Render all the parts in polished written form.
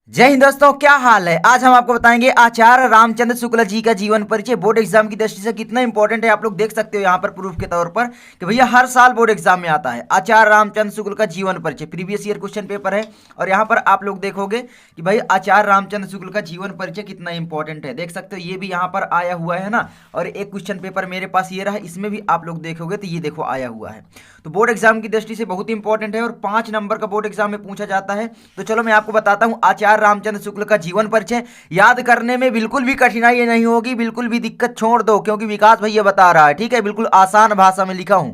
जय हिंद दोस्तों, क्या हाल है। आज हम आपको बताएंगे आचार्य रामचंद्र शुक्ला जी का जीवन परिचय बोर्ड एग्जाम की दृष्टि से कितना इंपॉर्टेंट है। आप लोग देख सकते हो यहाँ पर प्रूफ के तौर पर कि भैया हर साल बोर्ड एग्जाम में आता है आचार्य रामचंद्र शुक्ल का जीवन परिचय। प्रीवियस ईयर क्वेश्चन पेपर है और यहाँ पर आप लोग देखोगे कि भाई आचार्य रामचंद्र शुक्ल का जीवन परिचय कितना इंपॉर्टेंट है। देख सकते हो ये भी यहाँ पर आया हुआ है ना। और एक क्वेश्चन पेपर मेरे पास ये रहा, इसमें भी आप लोग देखोगे तो ये देखो आया हुआ है। तो बोर्ड एग्जाम की दृष्टि से बहुत इंपॉर्टेंट है और 5 नंबर का बोर्ड एग्जाम में पूछा जाता है। तो चलो मैं आपको बताता हूँ आचार्य रामचंद्र शुक्ल का जीवन परिचय। याद करने में बिल्कुल भी कठिनाई नहीं होगी, बिल्कुल भी दिक्कत छोड़ दो, क्योंकि विकास भैया बता रहा है। ठीक है, बिल्कुल आसान भाषा में लिखा हूं।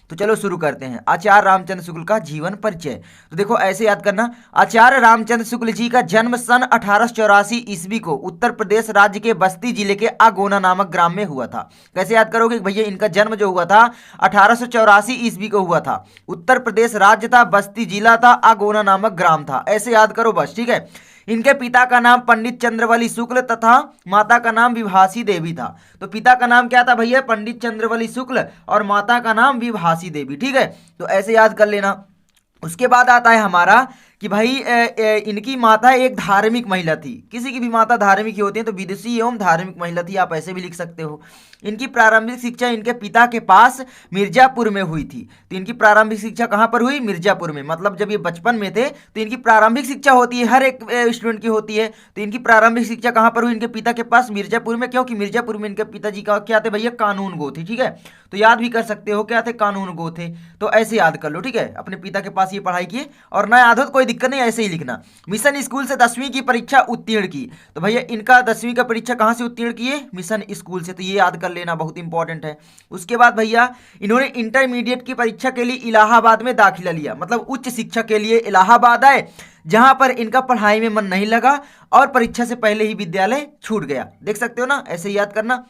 तो चलो शुरू करते हैं आचार्य रामचंद्र शुक्ल का जीवन परिचय। तो देखो ऐसे याद करना, आचार्य रामचंद्र शुक्ल जी का जन्म सन 1884 ईस्वी को उत्तर प्रदेश राज्य के बस्ती जिले के आगोना नामक ग्राम में हुआ था। कैसे याद करोगे भैया, इनका जन्म जो हुआ था 1884 ईस्वी को हुआ था। उत्तर प्रदेश राज्य था, बस्ती जिला था, आगोना नामक ग्राम था। ऐसे याद करो बस। ठीक है, इनके पिता का नाम पंडित चंद्रवली शुक्ल तथा माता का नाम विभासी देवी था। तो पिता का नाम क्या था भैया, पंडित चंद्रवली शुक्ल, और माता का नाम विभासी देवी। ठीक है, तो ऐसे याद कर लेना। उसके बाद आता है हमारा कि भाई इनकी माता एक धार्मिक महिला थी। किसी की भी माता धार्मिक ही होती है, तो विदुषी एवं धार्मिक महिला थी, आप ऐसे भी लिख सकते हो। इनकी प्रारंभिक शिक्षा इनके पिता के पास मिर्जापुर में हुई थी। तो इनकी प्रारंभिक शिक्षा कहाँ पर हुई, मिर्जापुर में। मतलब जब ये बचपन में थे तो इनकी प्रारंभिक शिक्षा होती है, हर एक स्टूडेंट की होती है। तो इनकी प्रारंभिक शिक्षा कहाँ पर हुई, इनके पिता के पास मिर्जापुर में। क्योंकि मिर्जापुर में इनके पिताजी का क्या थे भैया, कानून गो थे। ठीक है, तो याद भी कर सकते हो क्या थे, कानून गो थे। तो ऐसे याद कर लो। ठीक है, अपने पिता के पास ये पढ़ाई किए और ना याद हो तो कोई दिक्कत नहीं, ऐसे ही लिखना। मिशन स्कूल से 10वीं की परीक्षा उत्तीर्ण की। तो भैया इनका 10वीं का परीक्षा कहाँ से उत्तीर्ण किए, मिशन स्कूल से। तो ये याद कर लेना, बहुत इंपॉर्टेंट है। उसके बाद भैया इन्होंने इंटरमीडिएट की परीक्षा के लिए इलाहाबाद में दाखिला लिया। मतलब उच्च शिक्षा के लिए इलाहाबाद आए, जहां पर इनका पढ़ाई में मन नहीं लगा और परीक्षा से पहले ही विद्यालय छूट गया। देख सकते हो ना, ऐसे याद करना।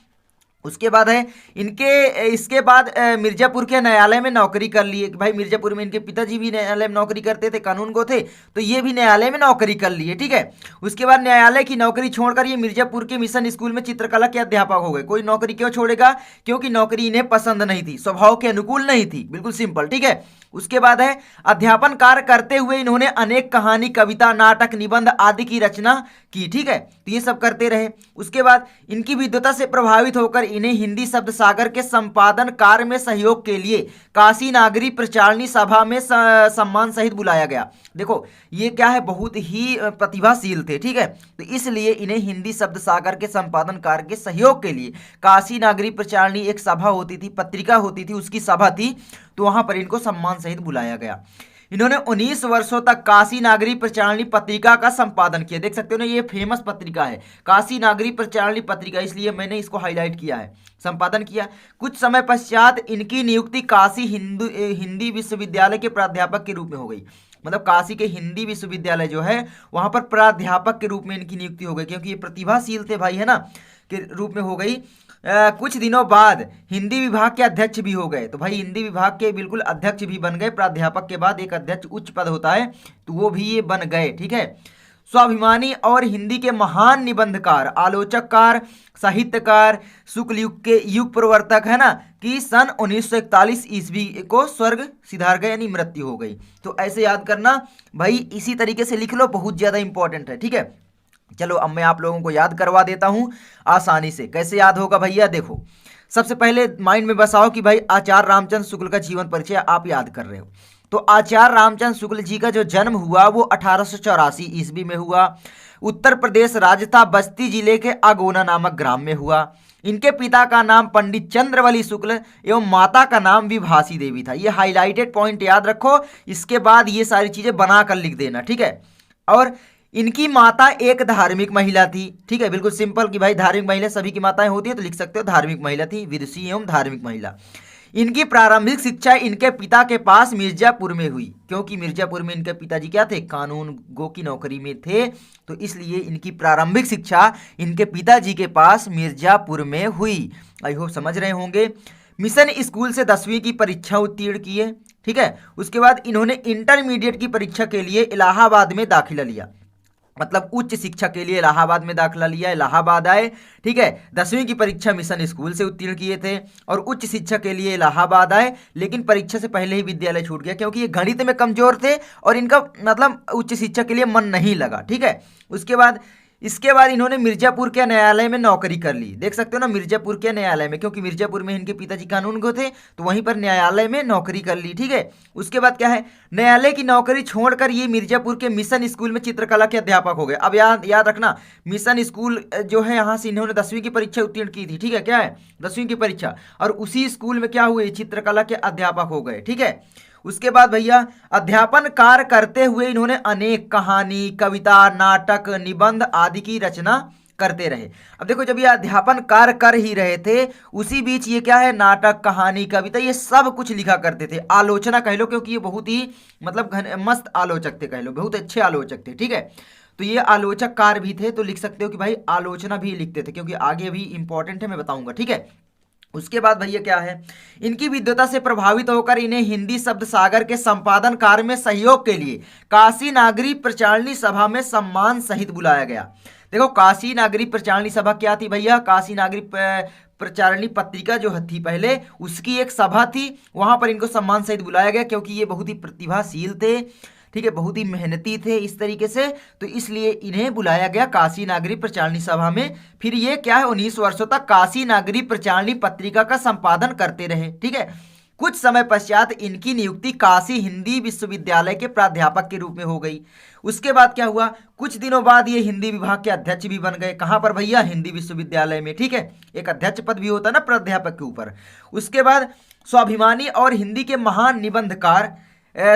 उसके बाद है इनके इसके बाद मिर्जापुर के न्यायालय में नौकरी कर ली है। भाई मिर्जापुर में इनके पिताजी भी न्यायालय में नौकरी करते थे, कानून को थे, तो ये भी न्यायालय में नौकरी कर लिए। ठीक है, उसके बाद न्यायालय की नौकरी छोड़कर ये मिर्जापुर के मिशन स्कूल में चित्रकला के अध्यापक हो गए। कोई नौकरी क्यों छोड़ेगा, क्योंकि नौकरी इन्हें पसंद नहीं थी, स्वभाव के अनुकूल नहीं थी, बिल्कुल सिंपल। ठीक है, उसके बाद है अध्यापन कार्य करते हुए इन्होंने अनेक कहानी, कविता, नाटक, निबंध आदि की रचना की। ठीक है, तो ये सब करते रहे। उसके बाद इनकी विद्वता से प्रभावित होकर इन्हें हिंदी शब्द सागर के संपादन कार्य में सहयोग के लिए काशी नागरी प्रचारणी सभा में सम्मान सहित बुलाया गया। देखो ये क्या है, बहुत ही प्रतिभाशील थे। ठीक है, तो इसलिए इन्हें हिंदी शब्द सागर के संपादन कार्य के सहयोग के लिए काशी नागरी प्रचारणी एक सभा होती थी, पत्रिका होती थी, उसकी सभा थी, तो वहां पर इनको सम्मान सहित बुलाया गया। इन्होंने 19 वर्षों तक काशी नागरी प्रचारणी पत्रिका का संपादन किया। देख सकते हो ना, ये फेमस पत्रिका है काशी नागरी प्रचारणी पत्रिका, इसलिए मैंने इसको हाईलाइट किया है। संपादन किया। कुछ समय पश्चात इनकी नियुक्ति काशी हिंदी विश्वविद्यालय के प्राध्यापक के रूप में हो गई। मतलब काशी के हिंदी विश्वविद्यालय जो है वहां पर प्राध्यापक के रूप में इनकी नियुक्ति हो गई, क्योंकि ये प्रतिभाशील थे भाई, है ना, के रूप में हो गई। कुछ दिनों बाद हिंदी विभाग के अध्यक्ष भी हो गए। तो भाई हिंदी विभाग के बिल्कुल अध्यक्ष भी बन गए। प्राध्यापक के बाद एक अध्यक्ष उच्च पद होता है, तो वो भी ये बन गए। ठीक है, स्वाभिमानी और हिंदी के महान निबंधकार, आलोचककार, साहित्यकार, शुक्ल युग के युग प्रवर्तक, है ना, कि सन 1941 ईस्वी को स्वर्ग सिधार गए, यानी मृत्यु हो गई। तो ऐसे याद करना भाई, इसी तरीके से लिख लो, बहुत ज्यादा इंपॉर्टेंट है। ठीक है, चलो अब मैं आप लोगों को याद करवा देता हूं आसानी से। कैसे याद होगा भैया, देखो सबसे पहले माइंड में बसाओ कि भाई आचार्य रामचंद्र शुक्ल का जीवन परिचय आप याद कर रहे हो। तो आचार्य रामचंद्र शुक्ल जी का जो जन्म हुआ वो 1884 ईस्वी में हुआ। उत्तर प्रदेश राज्य था, बस्ती जिले के आगोना नामक ग्राम में हुआ। इनके पिता का नाम पंडित चंद्रवली शुक्ल एवं माता का नाम विभासी देवी था। ये हाईलाइटेड पॉइंट याद रखो, इसके बाद ये सारी चीजें बनाकर लिख देना। ठीक है, और इनकी माता एक धार्मिक महिला थी। ठीक है, बिल्कुल सिंपल कि भाई धार्मिक महिला सभी की माताएं होती है, तो लिख सकते हो धार्मिक महिला थी, विदुषी एवं धार्मिक महिला। इनकी प्रारंभिक शिक्षा इनके पिता के पास मिर्जापुर में हुई, क्योंकि मिर्जापुर में इनके पिताजी क्या थे, कानून गो की नौकरी में थे, तो इसलिए इनकी प्रारंभिक शिक्षा इनके पिताजी के पास मिर्जापुर में हुई। आई होप समझ रहे होंगे। मिशन स्कूल से 10वीं की परीक्षा उत्तीर्ण की है। ठीक है, उसके बाद इन्होंने इंटरमीडिएट की परीक्षा के लिए इलाहाबाद में दाखिला लिया। मतलब उच्च शिक्षा के लिए इलाहाबाद में दाखिला लिया, इलाहाबाद आए, ठीक है। 10वीं की परीक्षा मिशन स्कूल से उत्तीर्ण किए थे और उच्च शिक्षा के लिए इलाहाबाद आए, लेकिन परीक्षा से पहले ही विद्यालय छूट गया क्योंकि ये गणित में कमजोर थे और इनका मतलब उच्च शिक्षा के लिए मन नहीं लगा, ठीक है। इसके बाद इन्होंने मिर्जापुर के न्यायालय में नौकरी कर ली, देख सकते हो ना, मिर्जापुर के न्यायालय में, क्योंकि मिर्जापुर में इनके पिताजी कानून को थे तो वहीं पर न्यायालय में नौकरी कर ली, ठीक है। उसके बाद क्या है, न्यायालय की नौकरी छोड़कर ये मिर्जापुर के मिशन स्कूल में चित्रकला के अध्यापक हो गए। अब याद रखना, मिशन स्कूल जो है यहाँ से इन्होंने 10वीं की परीक्षा उत्तीर्ण की थी, ठीक है, क्या है 10वीं की परीक्षा, और उसी स्कूल में क्या हुए, चित्रकला के अध्यापक हो गए, ठीक है। उसके बाद भैया अध्यापन कार्य करते हुए इन्होंने अनेक कहानी, कविता, नाटक, निबंध आदि की रचना करते रहे। अब देखो, जब ये अध्यापन कार्य कर ही रहे थे उसी बीच ये क्या है, नाटक, कहानी, कविता, ये सब कुछ लिखा करते थे। आलोचना कह लो, क्योंकि ये बहुत ही मतलब मस्त आलोचक थे, कह लो बहुत अच्छे आलोचक थे, ठीक है। तो ये आलोचक कार्य भी थे, तो लिख सकते हो कि भाई आलोचना भी लिखते थे, क्योंकि आगे भी इंपॉर्टेंट है, मैं बताऊंगा, ठीक है। उसके बाद भैया क्या है, इनकी विद्वता से प्रभावित होकर इन्हें हिंदी शब्द सागर के संपादन कार्य में सहयोग के लिए काशी नागरी प्रचारणी सभा में सम्मान सहित बुलाया गया। देखो, काशी नागरी प्रचारणी सभा क्या थी भैया, काशी नागरी प्रचारणी पत्रिका जो थी पहले, उसकी एक सभा थी, वहां पर इनको सम्मान सहित बुलाया गया क्योंकि ये बहुत ही प्रतिभाशील थे, ठीक है, बहुत ही मेहनती थे इस तरीके से, तो इसलिए इन्हें बुलाया गया काशी नागरी प्रचारणी सभा में। फिर ये क्या है, 19 वर्षों तक काशी नागरी प्रचारणी पत्रिका का संपादन करते रहे, ठीक है। कुछ समय पश्चात इनकी नियुक्ति काशी हिंदी विश्वविद्यालय के प्राध्यापक के रूप में हो गई। उसके बाद क्या हुआ, कुछ दिनों बाद ये हिंदी विभाग के अध्यक्ष भी बन गए। कहाँ पर भैया, हिंदी विश्वविद्यालय में, ठीक है, एक अध्यक्ष पद भी होता है ना प्राध्यापक के ऊपर। उसके बाद स्वाभिमानी और हिंदी के महान निबंधकार,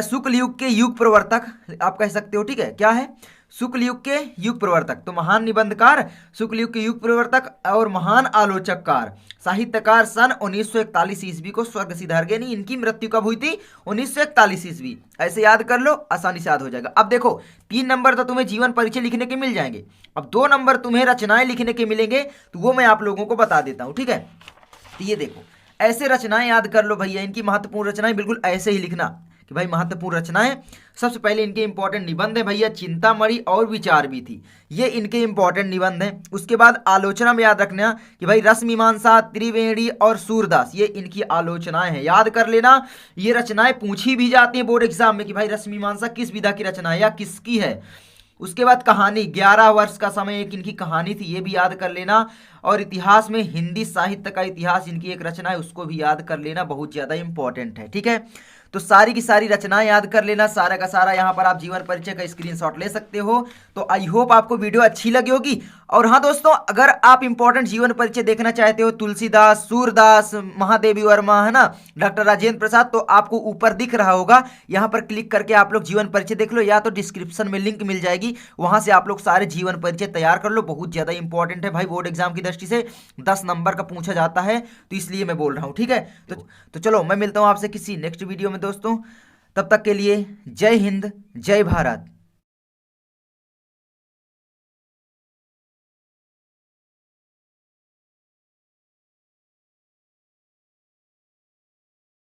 शुक्ल युग के युग प्रवर्तक आप कह सकते हो, ठीक है, क्या है, शुक्ल युग के युग प्रवर्तक, तो महान निबंधकार, शुक्ल युग के युग प्रवर्तक और महान आलोचककार, साहित्यकार, सन 1941 ईस्वी को स्वर्ग सिधार गए। नहीं, इनकी मृत्यु कब हुई थी, 1941 ईस्वी, ऐसे याद कर लो, आसानी से याद हो जाएगा। अब देखो, 3 नंबर तो तुम्हें जीवन परिचय लिखने के मिल जाएंगे, अब 2 नंबर तुम्हें रचनाएं लिखने के मिलेंगे, तो वो मैं आप लोगों को बता देता हूं, ठीक है। तो ये देखो, ऐसे रचनाएं याद कर लो भैया, इनकी महत्वपूर्ण रचनाएं बिल्कुल ऐसे ही लिखना कि भाई महत्वपूर्ण रचनाएं। सबसे पहले इनके इंपॉर्टेंट निबंध है भैया, चिंतामणि और विचार भी थी, ये इनके इंपॉर्टेंट निबंध हैं। उसके बाद आलोचना में याद रखना कि भाई रस मीमांसा, त्रिवेणी और सूरदास, ये इनकी आलोचनाएं हैं, याद कर लेना। ये रचनाएं पूछी भी जाती हैं बोर्ड एग्जाम में कि भाई रस मीमांसा किस विधा की रचना है या किसकी है। उसके बाद कहानी, 11 वर्ष का समय एक इनकी कहानी थी, ये भी याद कर लेना। और इतिहास में हिंदी साहित्य का इतिहास इनकी एक रचना है, उसको भी याद कर लेना, बहुत ज्यादा इंपॉर्टेंट है, ठीक है। तो सारी की सारी रचनाएं याद कर लेना, सारा का सारा। यहाँ पर आप जीवन परिचय का स्क्रीनशॉट ले सकते हो। तो आई होप आपको वीडियो अच्छी लगी होगी। और हाँ दोस्तों, अगर आप इंपॉर्टेंट जीवन परिचय देखना चाहते हो, तुलसीदास, सूरदास, महादेवी वर्मा, है ना, डॉक्टर राजेंद्र प्रसाद, तो आपको ऊपर दिख रहा होगा, यहाँ पर क्लिक करके आप लोग जीवन परिचय देख लो, या तो डिस्क्रिप्शन में लिंक मिल जाएगी, वहां से आप लोग सारे जीवन परिचय तैयार कर लो। बहुत ज्यादा इंपॉर्टेंट है भाई, बोर्ड एग्जाम की दृष्टि से 10 नंबर का पूछा जाता है, तो इसलिए मैं बोल रहा हूँ, ठीक है। तो चलो, मैं मिलता हूँ आपसे किसी नेक्स्ट वीडियो में दोस्तों, तब तक के लिए जय हिंद, जय भारत।